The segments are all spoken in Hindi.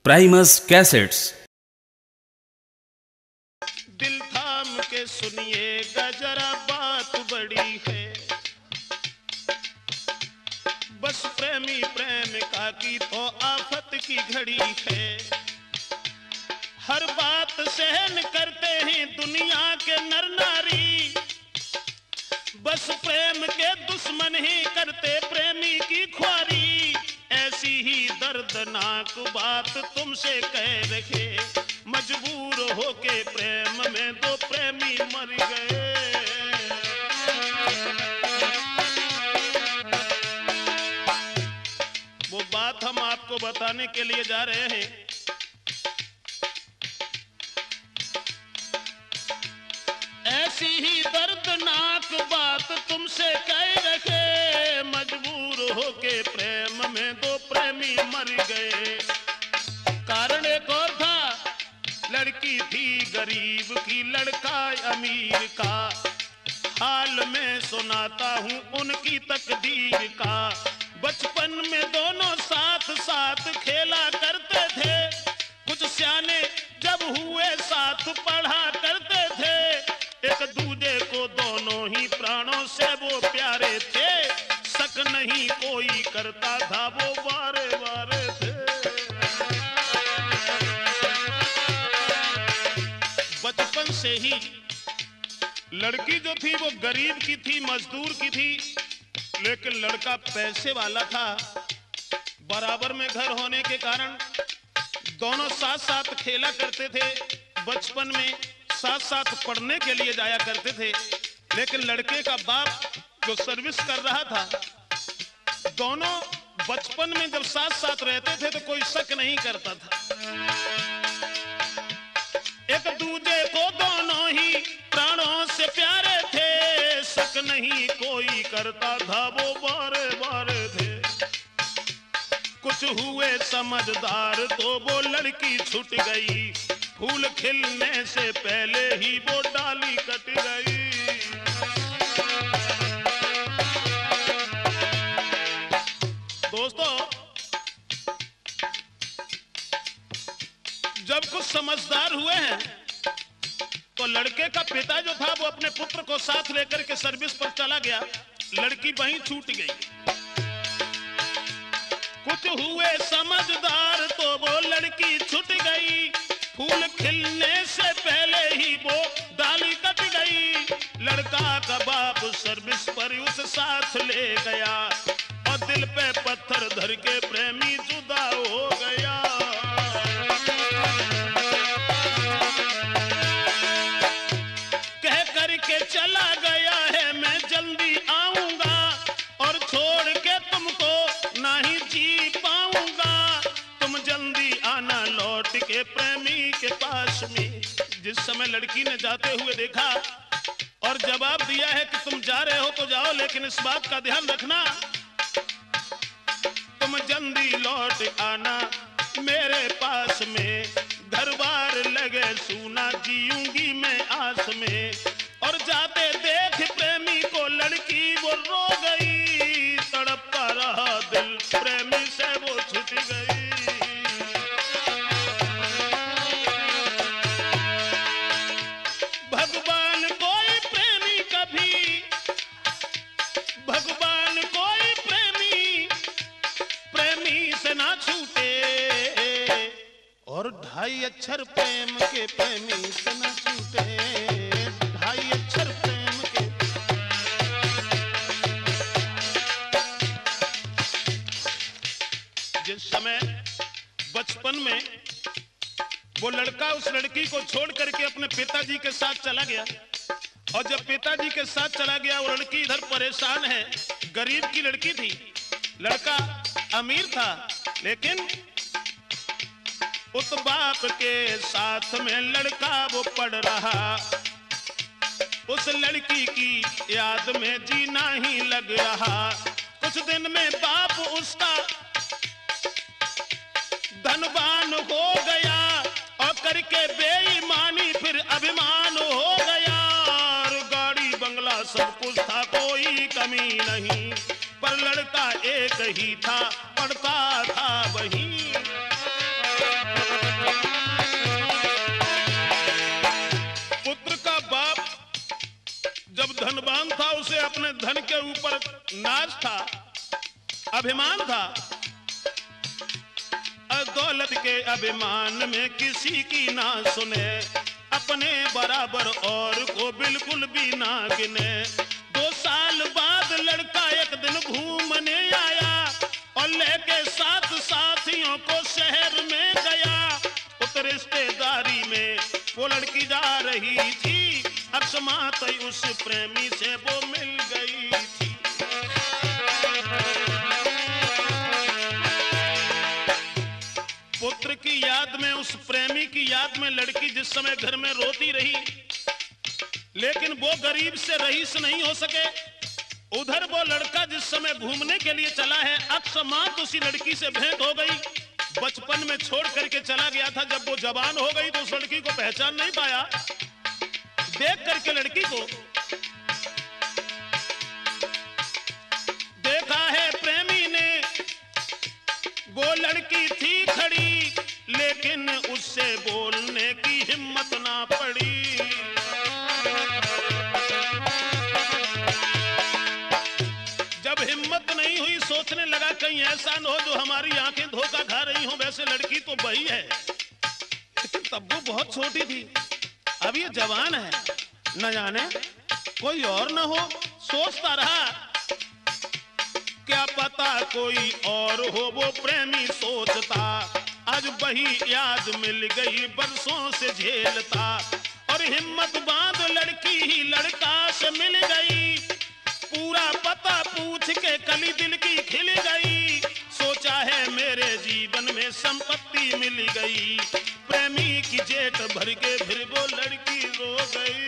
Primus cassettes. दिल थाम के सुनिएगा जरा बात बड़ी है, बस प्रेमी प्रेमिका की तो आफत की घड़ी है। हर बात सहन करते हैं दुनिया के नर नारी, बस प्रेम के दुश्मन ही करते प्रेमी की ख्वारी। ऐसी ही दर्दनाक बात तुमसे कह रहे, मजबूर होके प्रेम में दो प्रेमी मर गए। वो बात हम आपको बताने के लिए जा रहे हैं। ऐसी ही दर्दनाक बात तुमसे कह रहे, मजबूर होके प्रेम में दो प्रेमी मर गए। कारण एक और था, लड़की थी गरीब की, लड़का अमीर का। हाल में सुनाता हूँ उनकी तकदीर का। बचपन में दोनों साथ साथ खेला करते थे, कुछ सियाने जब हुए साथ पढ़ा करते थे। एक दूजे को दोनों ही प्राणों से वो प्यारे थे, शक नहीं कोई करता था वो वारे वारे थे। बचपन से ही लड़की जो थी वो गरीब की थी, मजदूर की थी, लेकिन लड़का पैसे वाला था। बराबर में घर होने के कारण दोनों साथ साथ खेला करते थे। बचपन में साथ साथ पढ़ने के लिए जाया करते थे, लेकिन लड़के का बाप जो सर्विस कर रहा था, दोनों बचपन में जब साथ साथ रहते थे तो कोई शक नहीं करता था। एक दूजे को दोनों ही प्राणों से प्यारे थे, शक नहीं कोई करता था वो बारे बारे थे। कुछ हुए समझदार तो वो लड़की छूट गई, फूल खिलने से पहले ही वो डाली कट गई। दोस्तों, जब कुछ समझदार हुए हैं तो लड़के का पिता जो था वो अपने पुत्र को साथ लेकर के सर्विस पर चला गया, लड़की वहीं छूट गई। कुछ हुए समझदार तो वो लड़की छूट गई, फूल खिलने से पहले ही वो डाली कट गई। लड़का का बाप सर्विस पर उस साथ ले गया और दिल पे पत्थर धर के प्रेमी जुदा हो गया। कह करके चला गया है मैं जल्दी आऊंगा, और छोड़ के तुमको नहीं जी पाऊंगा। तुम जल्दी आना लौट के प्रेमी के पास में। जिस समय लड़की ने जाते हुए देखा और जवाब दिया है कि तुम जा रहे हो तो जाओ, लेकिन इस बात का ध्यान रखना तुम जल्दी लौट आना मेरे पास में। घर बार लगे सूना जीऊंगी मैं आस में। और जाते देख प्रेमी को लड़की वो रो गई, तड़पता रहा दिल प्रेमी से वो छूट गई। भगवान कोई प्रेमी से ना छूटे, और 2.5 अक्षर प्रेम के प्रेमी से ना छूटे। 2.5 अक्षर प्रेम के। जिस समय बचपन में वो लड़का उस लड़की को छोड़ करके अपने पिताजी के साथ चला गया, और जब पिताजी के साथ चला गया वो लड़की इधर परेशान है। गरीब की लड़की थी, लड़का अमीर था, लेकिन उस बाप के साथ में लड़का वो पढ़ रहा। उस लड़की की याद में जीना ही लग रहा। कुछ दिन में बाप उसका धनवान हो गया, और करके बेईमानी फिर अभिमान हो गया। और गाड़ी बंगला सब कुछ था, कोई कमी नहीं, पर लड़का एक ही था, पढ़ता था वही। के ऊपर नाज था, अभिमान था। दौलत के अभिमान में किसी की ना सुने, अपने बराबर और को बिल्कुल भी ना गिने। 2 साल बाद लड़का एक दिन घूमने आया और लेके 7 साथियों को शहर में गया। उस रिश्तेदारी में वो लड़की जा रही थी, अकस्मात उस प्रेमी से वो मिल गई थी। पुत्र की याद में, उस प्रेमी की याद में लड़की जिस समय घर में रोती रही, लेकिन वो गरीब से रईस नहीं हो सके। उधर वो लड़का जिस समय घूमने के लिए चला है, अकस्मात उसी लड़की से भेंट हो गई। बचपन में छोड़ करके चला गया था, जब वो जवान हो गई तो उस लड़की को पहचान नहीं पाया। देख करके लड़की को देखा है प्रेमी ने, वो लड़की थी खड़ी, लेकिन उससे बोलने की हिम्मत ना पड़ी। जब हिम्मत नहीं हुई, सोचने लगा कहीं ऐसा न हो जो हमारी आंखें धोखा खा रही हो। वैसे लड़की तो वही है, लेकिन तब वो बहुत छोटी थी, अब ये जवान है, न जाने कोई और न हो। सोचता रहा, क्या पता कोई और हो, वो प्रेमी सोचता। आज वही याद मिल गई, बरसों से झेलता, और हिम्मत बांध लड़की ही लड़का से मिल गई। पूरा पता पूछ के कली दिल की खिल गई, सोचा है मेरे जीवन में संपत्ति मिल गई। प्रेमी की जेठ भर के फिर वो लड़की रो गई।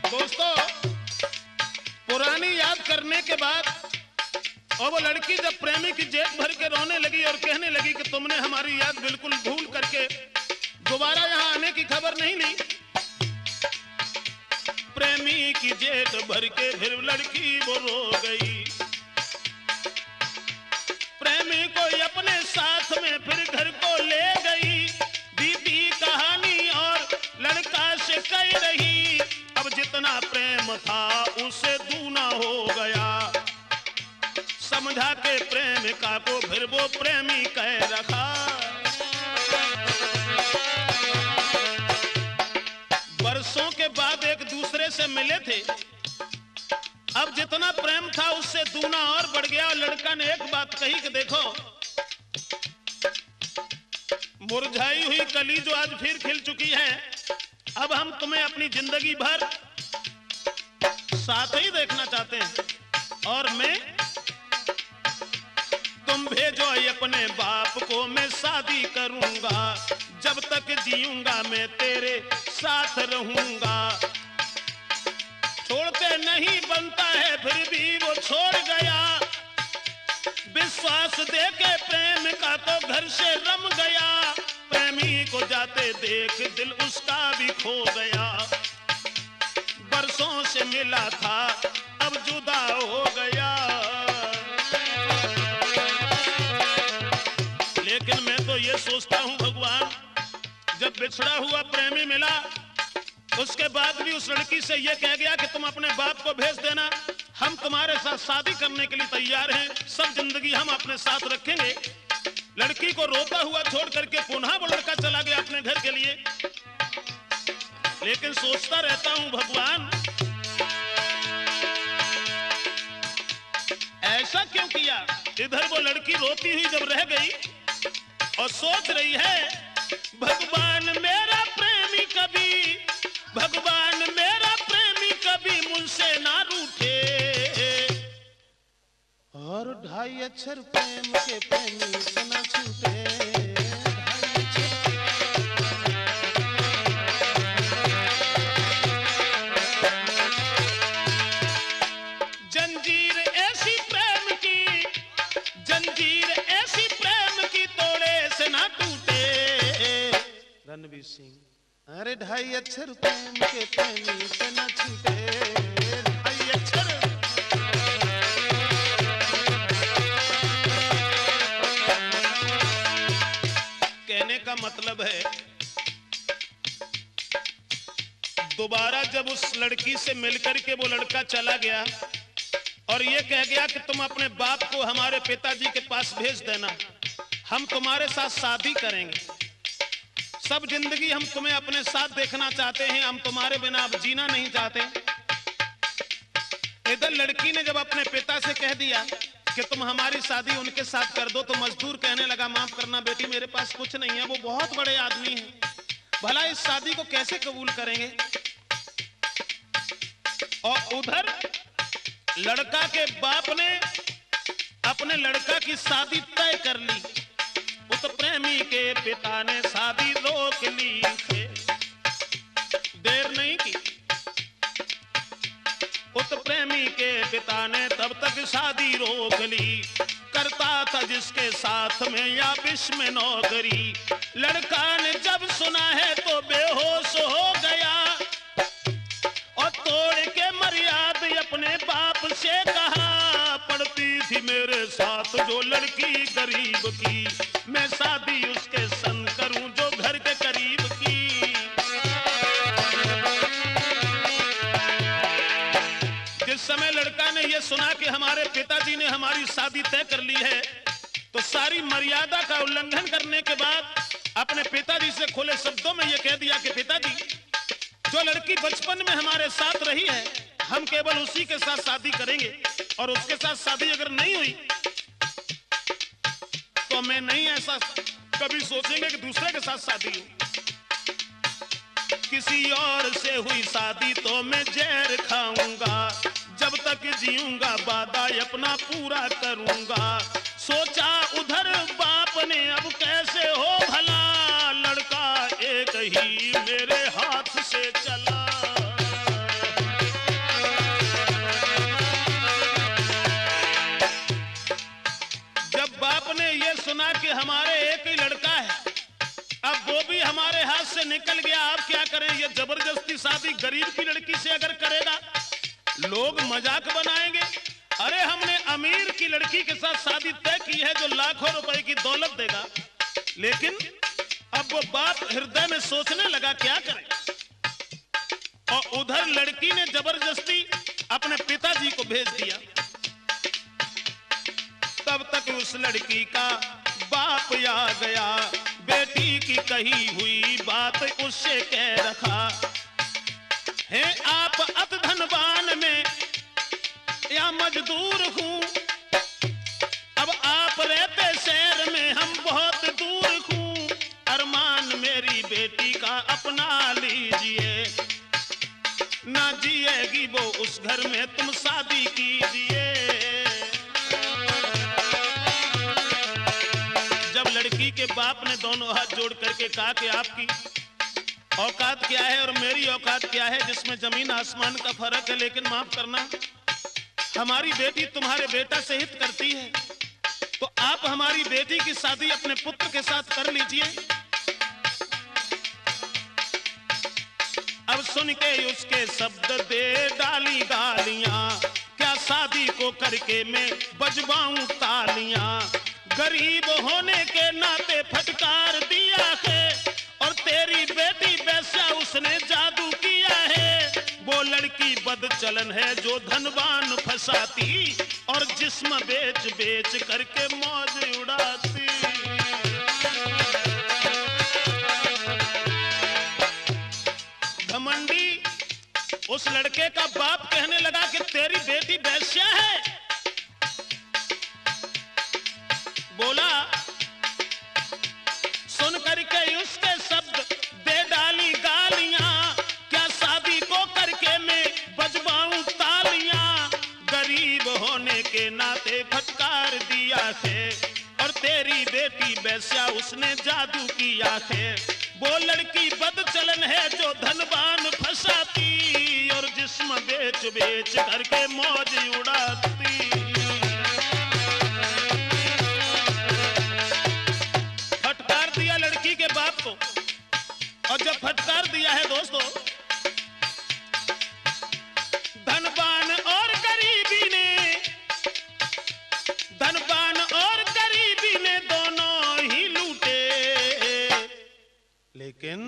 दोस्तों, पुरानी याद करने के बाद और वो लड़की जब प्रेमी की जेब भर के रोने लगी और कहने लगी कि तुमने हमारी याद बिल्कुल भूल करके दोबारा यहाँ आने की खबर नहीं ली। प्रेमी की जेब भर के फिर लड़की वो रो गई। प्रेमी को अपने साथ में फिर घर को ले गई। बीती कहानी और लड़का से कह रही, अब जितना प्रेम था उसे दूना हो गया। समझा के प्रेमिका को फिर वो प्रेमी कह रखा। बरसों के बाद एक दूसरे से मिले थे, अब जितना प्रेम था उससे दूना और बढ़ गया। और लड़का ने एक बात कही कि देखो, मुरझाई हुई कली जो आज फिर खिल चुकी है, अब हम तुम्हें अपनी जिंदगी भर साथ ही देखना चाहते हैं। और मैं, तुम भेजो अपने बाप को, मैं शादी करूंगा। जब तक जीऊंगा मैं तेरे साथ रहूंगा। छोड़ते नहीं बनता है, फिर भी वो छोड़ गया। विश्वास देके प्रेमिका को घर से रम गया। प्रेमी को जाते देख दिल उसका भी खो गया। बरसों से मिला था, अब जुदा हो गया। लेकिन मैं तो ये सोचता हूं भगवान, जब बिछड़ा हुआ प्रेमी मिला, उसके बाद भी उस लड़की से ये कह गया कि तुम अपने बाप को भेज देना, हम तुम्हारे साथ शादी करने के लिए तैयार हैं, सब जिंदगी हम अपने साथ रखेंगे। लड़की को रोता हुआ छोड़ करके पुनः वो लड़का चला गया अपने घर के लिए। लेकिन सोचता रहता हूं भगवान, ऐसा क्यों किया। इधर वो लड़की रोती हुई जब रह गई और सोच रही है, भगवान मेरा प्रेमी कभी, भगवान मेरा प्रेमी कभी मुझसे ना रूठे। और 2.5 अक्षर प्रेम के प्रेमी से ना छूटे। जंजीर ऐसी प्रेम की, जंजीर ऐसी प्रेम की तोड़े से ना टूटे। रणवीर सिंह, अरे 2.5 अक्षर प्रेम के प्रेमी से ना छूटे। 2.5 अक्षर। कहने का मतलब है, दोबारा जब उस लड़की से मिलकर के वो लड़का चला गया और ये कह गया कि तुम अपने बाप को हमारे पिताजी के पास भेज देना, हम तुम्हारे साथ शादी करेंगे, सब जिंदगी हम तुम्हें अपने साथ देखना चाहते हैं, हम तुम्हारे बिना अब जीना नहीं चाहते। इधर लड़की ने जब अपने पिता से कह दिया कि तुम हमारी शादी उनके साथ कर दो, तो मजदूर कहने लगा, माफ करना बेटी, मेरे पास कुछ नहीं है, वो बहुत बड़े आदमी हैं, भला इस शादी को कैसे कबूल करेंगे। और उधर लड़का के बाप ने अपने लड़का की शादी तय कर ली, उस प्रेमी के पिता ने शादी रोक ली, देर नहीं की। उस प्रेमी के पिता ने तब तक शादी रोक ली, करता था जिसके साथ में या विष में नौकरी। लड़का ने जब सुना है तो बेहोश हो गया और तोड़ के मर्यादा अपने बाप से कहा, पड़ती थी मेरे साथ जो लड़की गरीब की, मैं शादी उसके संग करूं जो घर के करीब की। जिस समय लड़का ने यह सुना कि हमारे पिताजी ने हमारी शादी तय कर ली है, तो सारी मर्यादा का उल्लंघन करने के बाद अपने पिताजी से खुले शब्दों में यह कह दिया कि पिताजी, जो लड़की बचपन में हमारे साथ रही है, हम केवल उसी के साथ शादी करेंगे, और उसके साथ शादी अगर नहीं हुई तो मैं नहीं ऐसा कभी सोचेंगे कि दूसरे के साथ शादी हो। किसी और से हुई शादी तो मैं जहर खाऊंगा, जब तक जीऊंगा वादा अपना पूरा करूंगा। सोचा उधर बाप ने अब कैसे हो भला, लड़का एक ही मेरे हाथ से चला। जब बाप ने यह सुना कि हमारे एक ही लड़का है, अब वो भी हमारे हाथ से निकल गया, अब क्या करें। ये जबरदस्ती शादी गरीब की लड़की से अगर करेगा लोग मजाक बनाएंगे, अरे हमने अमीर की लड़की के साथ शादी तय की है जो लाखों रुपए की दौलत देगा। लेकिन अब वो बाप हृदय में सोचने लगा क्या करे, और उधर लड़की ने जबरदस्ती अपने पिताजी को भेज दिया। तब तक उस लड़की का बाप आ गया, बेटी की कही हुई बात उससे कह रखा है, आप अत धनवान में या मजदूर हूं, अब आप रहते शहर में हम बहुत दूर हूं, अरमान मेरी बेटी का अपना लीजिए, ना जिएगी वो उस घर में तुम शादी कीजिए। जब लड़की के बाप ने दोनों हाथ जोड़ करके कहा कि आपकी औकात क्या है और मेरी औकात क्या है, जिसमें जमीन आसमान का फर्क है, लेकिन माफ करना हमारी बेटी तुम्हारे बेटा से हित करती है, तो आप हमारी बेटी की शादी अपने पुत्र के साथ कर लीजिए। अब सुन के उसके शब्द दे डाली गालियां, क्या शादी को करके मैं बजवाऊं तालियां, गरीब होने के नाते फटकार दिया है, और तेरी बेटी वैसा उसने जादू किया है। वो लड़की बदचलन है जो धनवान फंसाती, और जिस्म बेच बेच करके मौज उड़ाती। घमंडी उस लड़के का बाप कहने लगा कि तेरी बेटी वैश्या है। बोला सुन करके उसके शब्द दे डाली गालियां, क्या शादी को करके मैं बजवाऊं तालियां, गरीब होने के नाते फटकार दिया है, और तेरी बेटी वैसा उसने जादू किया है। वो लड़की बदचलन है जो धनवान फंसाती, और जिस्म बेच बेच करके मौज उड़ाती। फटकार दिया लड़की के बाप को, और जब फटकार दिया है दोस्तों, धनवान और गरीबी ने, धनवान और गरीबी ने दोनों ही लूटे, लेकिन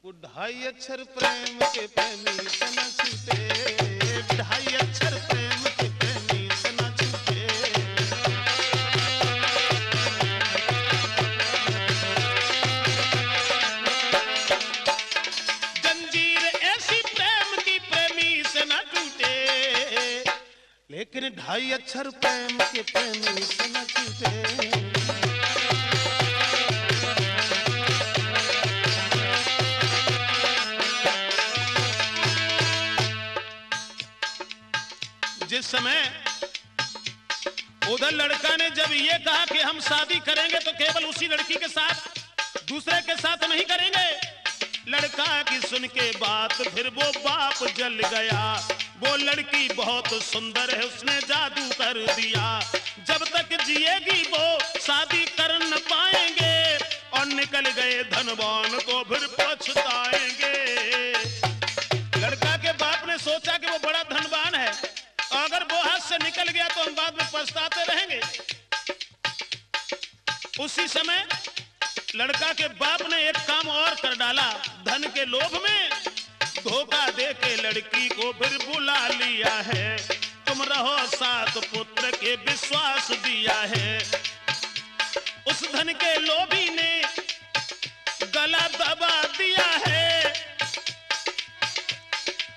ढाई अक्षर प्रेम के प्रेमी से न छूटे, ढाई अक्षर प्रेम के प्रेमी से न छूटे। जंजीर ऐसी प्रेम की प्रेमी से न टूटे, लेकिन ढाई अक्षर प्रेम के प्रेमी से न छूटे। जिस समय उधर लड़का ने जब ये कहा कि हम शादी करेंगे तो केवल उसी लड़की के साथ, दूसरे के साथ नहीं करेंगे, लड़का की सुन के बात फिर वो बाप जल गया। वो लड़की बहुत सुंदर है, उसने जादू कर दिया, जब तक जिएगी वो शादी कर न पाएंगे, और निकल गए धनवान को फिर पछताएंगे। लड़का के बाप ने सोचा कि वो बड़ा धनवान है, अगर वो हाथ से निकल गया तो हम बाद में पछताते रहेंगे। उसी समय लड़का के बाप ने एक काम और कर डाला, धन के लोभ में धोखा दे के लड़की को फिर बुला लिया है। तुम रहो साथ पुत्र के विश्वास दिया है। उस धन के लोभी ने गला दबा दिया है,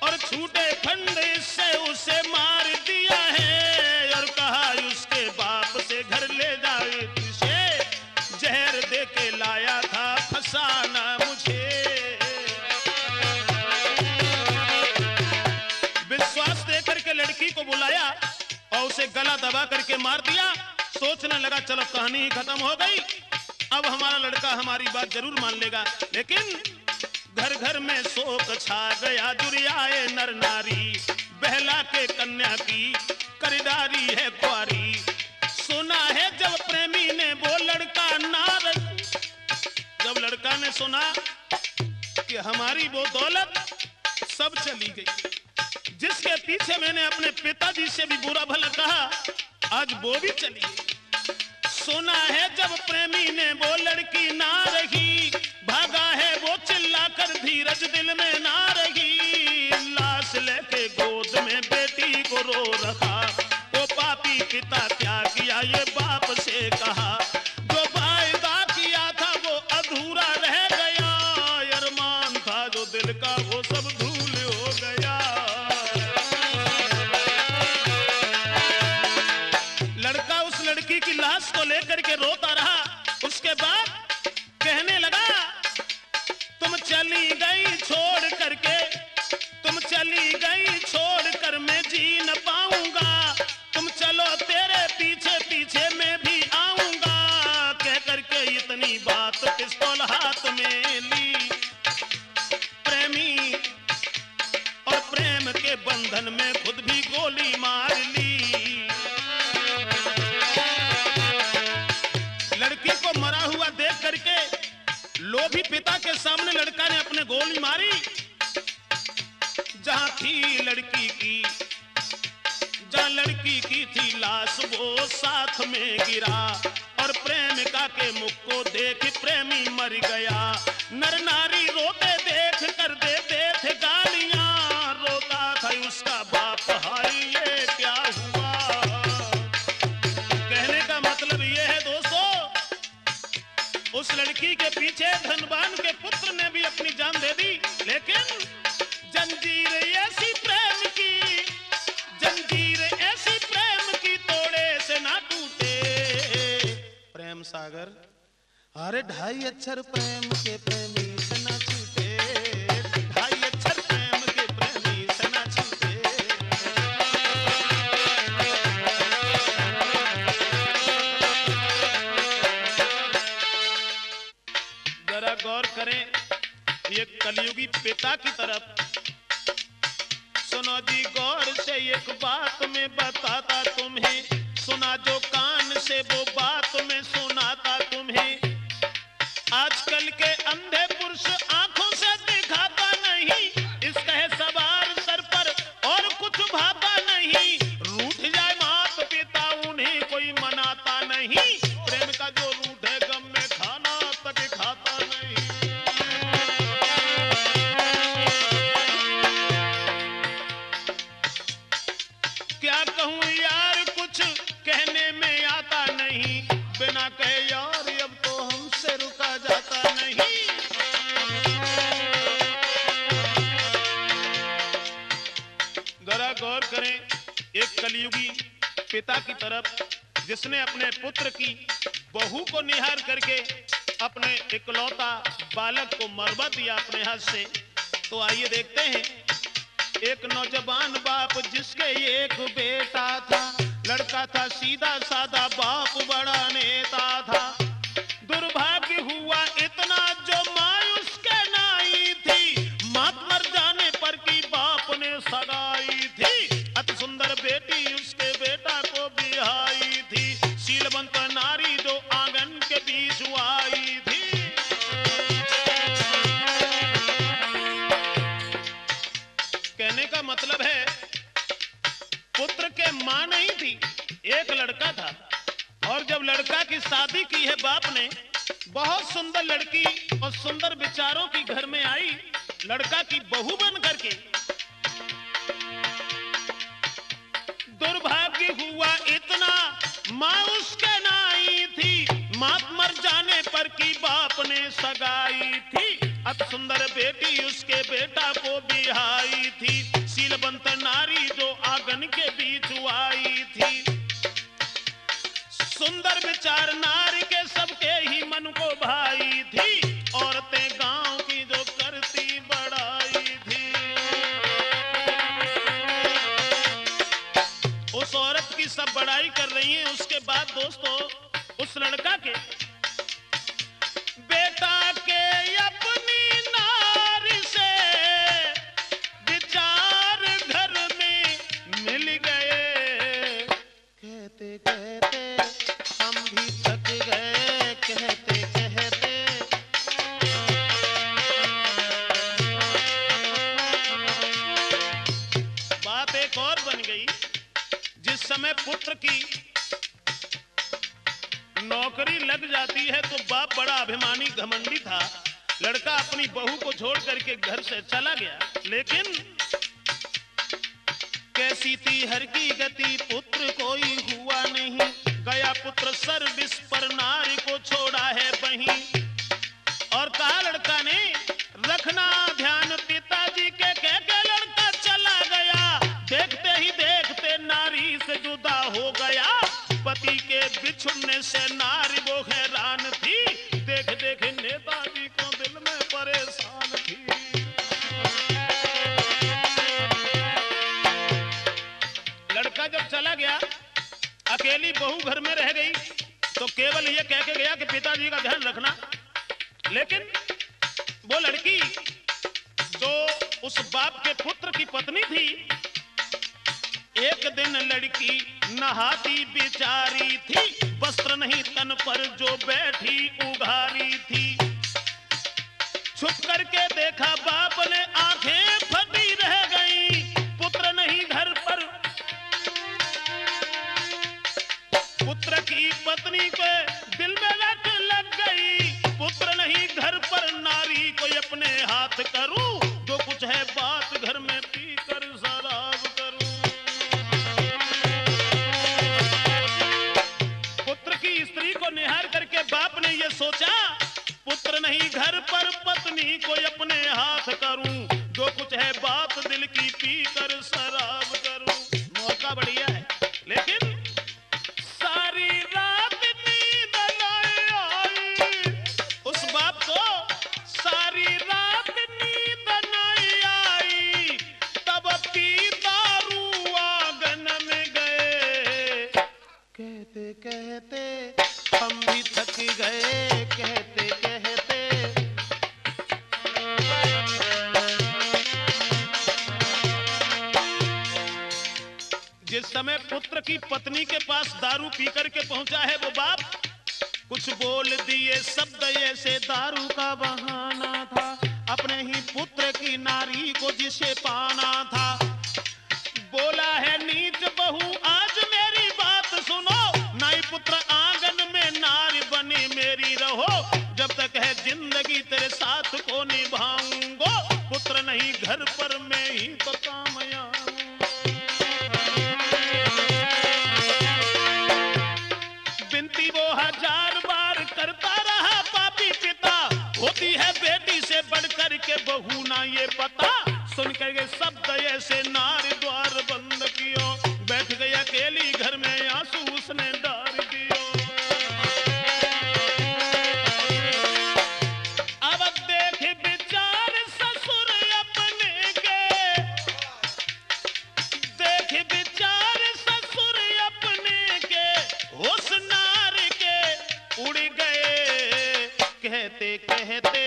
और छूटे फंडे से उसे मार दिया है, और कहा उसके बाप से घर ले जाए, तुझे जहर दे के लाया था फसाना मुझे। विश्वास दे करके लड़की को बुलाया और उसे गला दबा करके मार दिया। सोचने लगा चलो कहानी ही खत्म हो गई, अब हमारा लड़का हमारी बात जरूर मान लेगा। लेकिन घर घर में शोक छा गया, दुरियाए नर नारी, बहला के कन्या की करीदारी है कुआरी। सुना है जब प्रेमी ने वो लड़का नार, जब लड़का ने सुना कि हमारी वो दौलत सब चली गई, जिसके पीछे मैंने अपने पिताजी से भी बुरा भला कहा, आज वो भी चली गई। सुना है जब प्रेमी ने वो लड़की ना रही, भागा है वो चिल्लाकर धीरज दिल में ना रही, लाश लेके गोद में बेटी को रो रखा। वो पापी पिता क्या किया ये बाप से कहा, जो वायदा किया था वो अधूरा रह गया, अरमान था जो दिल का वो सब धूल हो गया। लड़का उस लड़की की लाश को लेकर के रोता रहा। उसके बाद कहने लगा तुम चली गई छोड़ करके, तुम चली गई छोड़ कर मैं जी न पाऊंगा, तुम चलो तेरे पीछे पीछे मैं भी आऊंगा। कह करके इतनी बात पिस्तौल हाथ में ली, प्रेमी और प्रेम के बंधन में खुद भी गोली मार ली। लड़की को मरा हुआ देख करके लोभी पिता के सामने लड़का ने अपने गोली मारी। जहां थी लड़की की, जहां लड़की की थी लाश वो साथ में गिरा, और प्रेमिका के मुख को देख प्रेमी मर गया। नर नारी रोते देख कर देते थे गालियां, रोता था उसका बाप हाय ये क्या हुआ। कहने का मतलब ये है दोस्तों, उस लड़की के पीछे धनवान के पुत्र ने भी अपनी जान दे दी, लेकिन जंजीर ऐसी प्रेम की, जंजीर ऐसी प्रेम की तोड़े से ना टूटे। प्रेम सागर, अरे ढाई अक्षर प्रेम के प्रेमी से ना छूटे, ढाई अक्षर प्रेम के प्रेमी से ना छूटे। जरा गौर करें ये कलयुगी पिता की तरफ। सुनो जी गौर से एक बात मैं बताता तुम्हें, सुना जो कान से वो बात मैं सुनाता तुम्हें। आजकल के अंधे पुरुष आंखों से दिखाता नहीं, इसका है सवार सर पर और कुछ भाता नहीं। रूठ जाए मात पिता उन्हें कोई मनाता नहीं, प्रेम का जो रूठ है गम में खाना तक खाता नहीं। कलयुगी पिता की तरफ, जिसने अपने पुत्र की बहू को निहार करके अपने इकलौता बालक को मरवा दिया अपने हाथ से। तो आइए देखते हैं, एक नौजवान बाप जिसके एक बेटा था, लड़का था सीधा साधा, बाप बड़ा नेता था। दुर्भाग्य हुआ इतना जो माँ उसके नाई थी, माँ मर जाने पर की बाप ने सगाई थी। अति सुंदर बेटी उसके बेटा को बिहाई थी, शीलवंत नारी जो आंगन के बीच आई थी। कहने का मतलब है पुत्र के मां नहीं थी, एक लड़का था। और जब लड़का की शादी की है बाप ने, बहुत सुंदर लड़की और सुंदर विचारों की घर में आई, लड़का की बहू बन करके। दुर्भाग्य हुआ इतना मां उसके नाई थी, मां मर जाने पर की बाप ने सगाई थी। अति सुंदर बेटी उसके बेटा को बिहाई थी, शीलवंत नारी जो आंगन के बीच आई थी। सुंदर विचार नारी के सबके ही मन को भाई थी, औरतें गांव की जो करती बड़ाई थी। उस औरत की सब बड़ाई कर रही हैं। उसके बाद दोस्तों, उस लड़का के बेटा के अपनी नारी से विचार घर में मिल गए। कहते कहते हम भी थक गए, कहते कहते। बात एक और बन गई। जिस समय पुत्र की नौकरी लग जाती है तो बाप बड़ा अभिमानी घमंडी था। लड़का अपनी बहू को छोड़ करके घर से चला गया। लेकिन कैसी थी हर की गति, पुत्र कोई हुआ नहीं। गया पुत्र सर्विस पर, नारी को छोड़ा है वहीं। और कहा लड़का ने, रखना ध्यान पिताजी के, कह के लड़का चला गया। देखते ही देखते नारी से जुदा हो गया। पति के बिछुड़ने से नारी वो हैरान थी, देख देख नेताजी को दिल में परेशान थी। लड़का जब चला गया, अकेली बहू घर में रह गई, तो केवल ये कह के गया कि पिताजी का ध्यान रखना। लेकिन वो लड़की जो उस बाप के पुत्र की पत्नी थी, एक दिन लड़की नहाती बिचारी थी, वस्त्र नहीं तन पर जो बैठी उघारी थी। छुप करके देखा बाप ने, आंखें फटी रह गई। पुत्र नहीं घर पर, पुत्र की पत्नी को दिल में रट लग गई। पुत्र नहीं घर पर, नारी को अपने हाथ करूं, जो कुछ है बात घर में पी कर शराब करूं। पुत्र की स्त्री को निहार करके बाप ने ये सोचा, पुत्र नहीं घर पर, पत्नी को अपने हाथ करूं, जो कुछ है बात दिल की पी कर शराब करूं। मौका बढ़िया है, लेकिन सारी रात नींद नहीं आई। उस बाप को सारी रात नींद नहीं आई। तब पी दारू आंगन में गए। कहते कहते हम भी थक गए, कहते कहते। जिस समय पुत्र की पत्नी के पास दारू पी करके पहुंचा है वो बाप, कुछ बोल दिए शब्द ऐसे दारू का बहाना था। अपने ही पुत्र की नारी को जिसे पाना था, बोला है नीच बहू आज मेरी बात सुनो। नाई पुत्र आंगन में नारी बनी मेरी रहो, जब तक है जिंदगी तेरे साथ को निभाऊंगा। पुत्र नहीं घर पर, मैं ही तो काम आऊं। बिनती वो 1000 बार करता रहा पापी पिता, होती है बेटी से बढ़कर के बहू ना ये पता। सुन कर के शब्द ऐसे नारी द्वार बंद कियो, बैठ गया उड़ गए, कहते कहते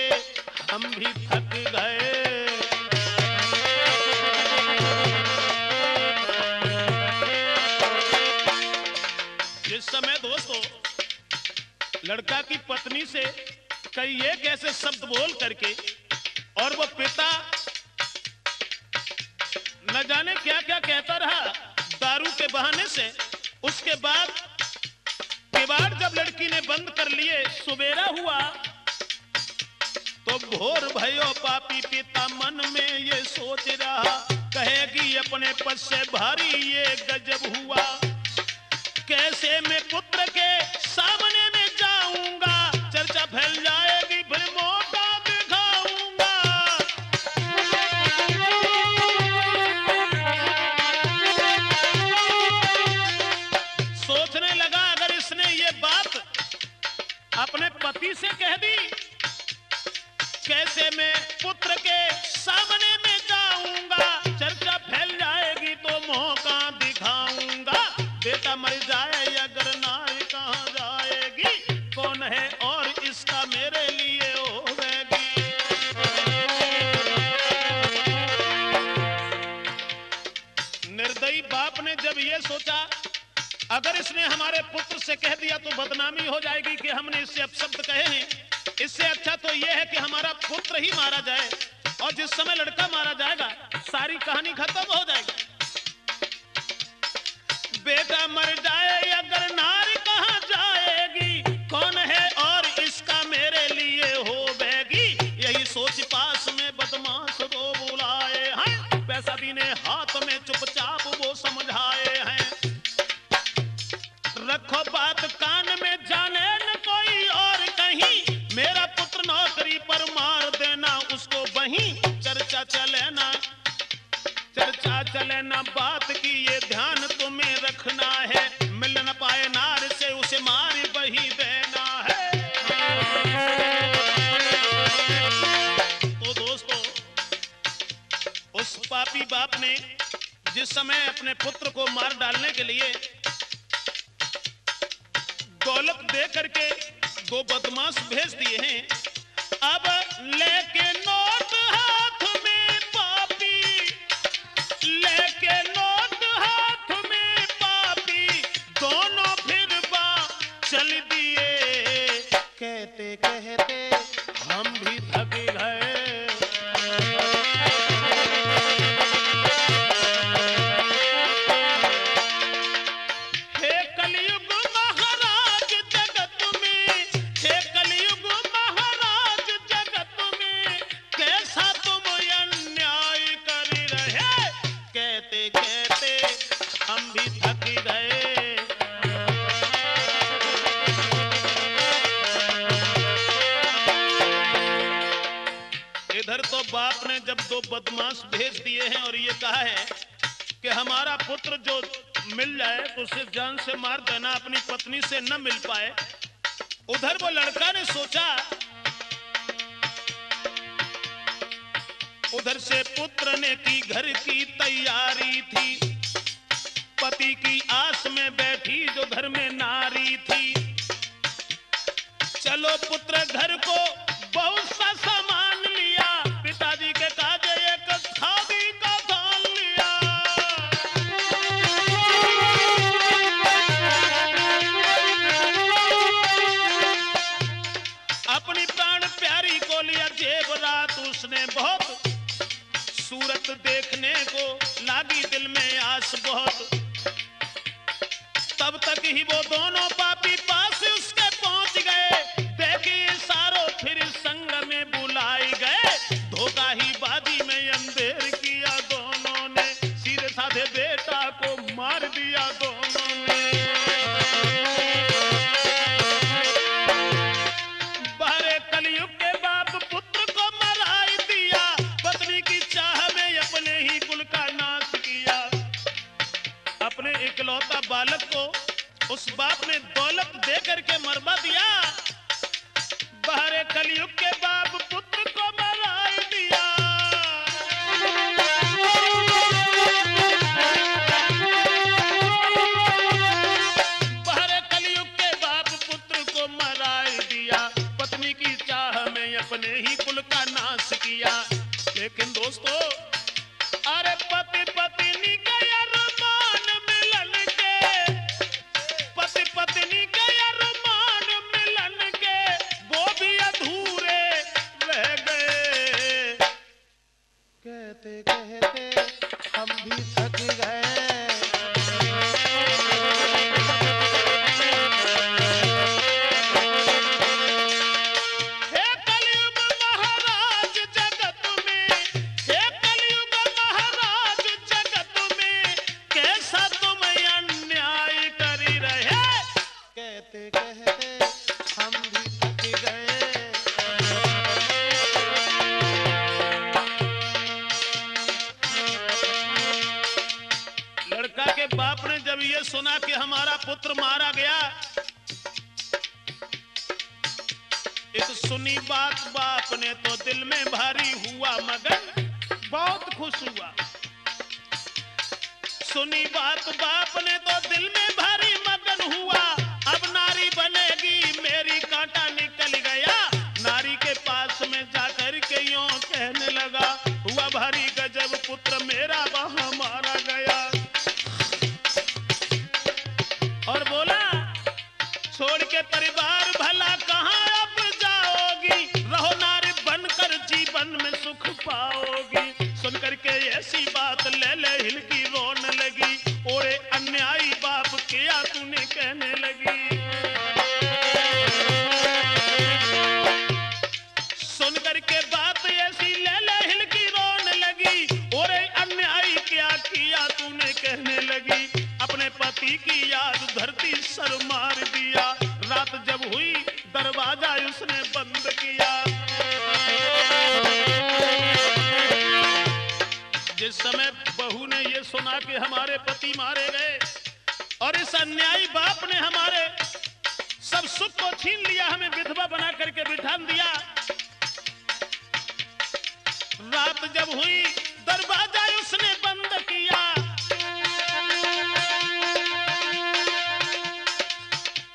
हम भी थक गए। इस समय दोस्तों लड़का की पत्नी से कई एक ऐसे शब्द बोल करके और वो पिता न जाने क्या क्या कहता रहा दारू के बहाने से। उसके बाद किवाड़ जब लड़की ने बंद कर लिए, सुबेरा हुआ तो भोर भयो पापी पिता मन में ये सोच रहा, कहेगी अपने पद से भारी ये गजब हुआ, कैसे मैं पुत्र के सामने में जाऊंगा, चर्चा फैल जाएगी फिर मौका दिखाऊंगा। सोचने लगा अगर इसने ये बात अपने पति से कह दी, कैसे मैं पुत्र के सामने में जाऊंगा, चर्चा फैल जाएगी तो मौका दिखाऊंगा, बेटा मर जाए अगर नारी कहां जाएगी, कौन है और इसका मेरे लिए होगी। निर्दयी बाप ने जब ये सोचा अगर इसने हमारे पुत्र से कह दिया तो बदनामी हो जाएगी कि हमने इससे अपशब्द कहे हैं, इससे अच्छा तो यह है कि हमारा पुत्र ही मारा जाए, और जिस समय लड़का मारा जाएगा सारी कहानी खत्म हो जाएगी। बेटा मर जाए अगर नारी कहां जाएगी, कौन है और इसका मेरे लिए होगी, यही सोच पास में बदमाश को बुलाए हैं, पैसा दीने हाथ में चुपचाप वो समझाए हैं, रखो बात कान में जाने न कोई और कहीं, मेरा पुत्र नौकरी पर मार देना उसको वहीं, चर्चा चले ना बात की ये ध्यान तुम्हें रखना है, मिल न पाए नार से उसे मार वही देना है। तो दोस्तों उस पापी बाप ने जिस समय अपने पुत्र को मार डालने के लिए दौलत दे करके दो बदमाश भेज दिए हैं, अब लेके नोट हाथ में पापी, लेके नोट हाथ में पापी, दोनों फिर बा चल दिए, कहते कहते हम भी थक गए। इधर तो बाप ने जब दो बदमाश भेज दिए हैं और ये कहा है कि हमारा पुत्र जो मिल जाए तो उसे जान से मार देना, अपनी पत्नी से न मिल पाए, उधर वो लड़का ने सोचा उधर से पुत्र ने की घर की तैयारी थी, पति की आस में बैठी जो घर में नारी थी, चलो पुत्र घर को बहुत सा सामान लिया, पिताजी के काजे एक खादी का थान लिया, अपनी प्राण प्यारी को लिया जेवरात उसने बहुत, सूरत देखने को लागी दिल में आस बहुत, तब तक ही वो दोनों पापी पास उसके पहुंच गए, देखिए सारों फिर संग में बुलाई गए, धोखा ही बाजी में अंधेर किया दोनों ने, सीधे साधे बेटा को मार दिया दोनों ने। बाहरे कलयुग के बाप पुत्र को मराई दिया, पत्नी की चाह में अपने ही कुल का नाश किया, अपने इकलौता बालक को उस बाप ने दौलत दे करके मरवा दिया, बाहरे कलयुग के बाप पुत्र को मराई दिया। बाहरे कलयुग के बाप पुत्र को मरा ने ही कुल का नाश किया। लेकिन दोस्तों, अरे पति पत्नी के अरमान मिलन के, पति पत्नी के अरमान मिलन के वो भी अधूरे रह गए। कहते कहते हम भी थक गए। हे कलयुग महाराज जगत में, हे कलयुग महाराज जगत में, कैसा तुम अन्याय कर रहे। कहते कहते हम भी थक गए। लड़का के बाप ने जब ये सुना कि हमारा पुत्र मारा गया, एक सुनी बात बाप ने तो दिल में भारी हुआ मगन, बहुत खुश हुआ। सुनी बात बाप ने तो दिल में भारी मगन हुआ। अब नारी बनेगी मेरी, कांटा निकल गया। नारी के पास में जाकर के यूं कहने लगा, हुआ भारी गजब पुत्र मेरा वहां मारा गया। और बोला, छोड़ के परिवार भला कहां अब जाओगी, रहो नारी बनकर जीवन में सुख पाओगी। सुनकर के ऐसी बात ले ले हिलकी रोने लगी। ओरे अन्यायी बाप क्या तूने कहने लगी। सुनकर के बात ऐसी ले ले हिलकी रोने लगी। ओरे अन्यायी क्या किया तूने कहने लगी। अपने पति की याद धरती सर मार दिया। रात जब हुई दरवाजा उसने बंद किया। जिस समय बहू ने ये सुना कि हमारे पति मारे गए और इस अन्यायी बाप ने हमारे सब सुख को छीन लिया, हमें विधवा बना करके बिठा दिया। रात जब हुई दरवाजा उसने बंद किया।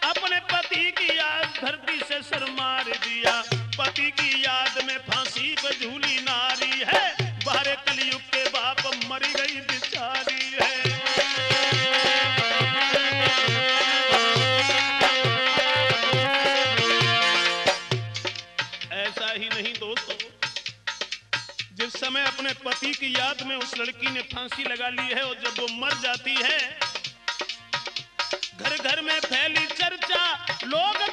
अपने पति की याद धरती से सर मार दिया। पति की याद में फांसी पे झूली नारी है। बाहर कलयुग के बाप मरी गई बिचारी है। ऐसा ही नहीं दोस्तों, जिस समय अपने पति की याद में उस लड़की ने फांसी लगा ली है और जब वो मर जाती है, घर घर में फैली चर्चा, लोग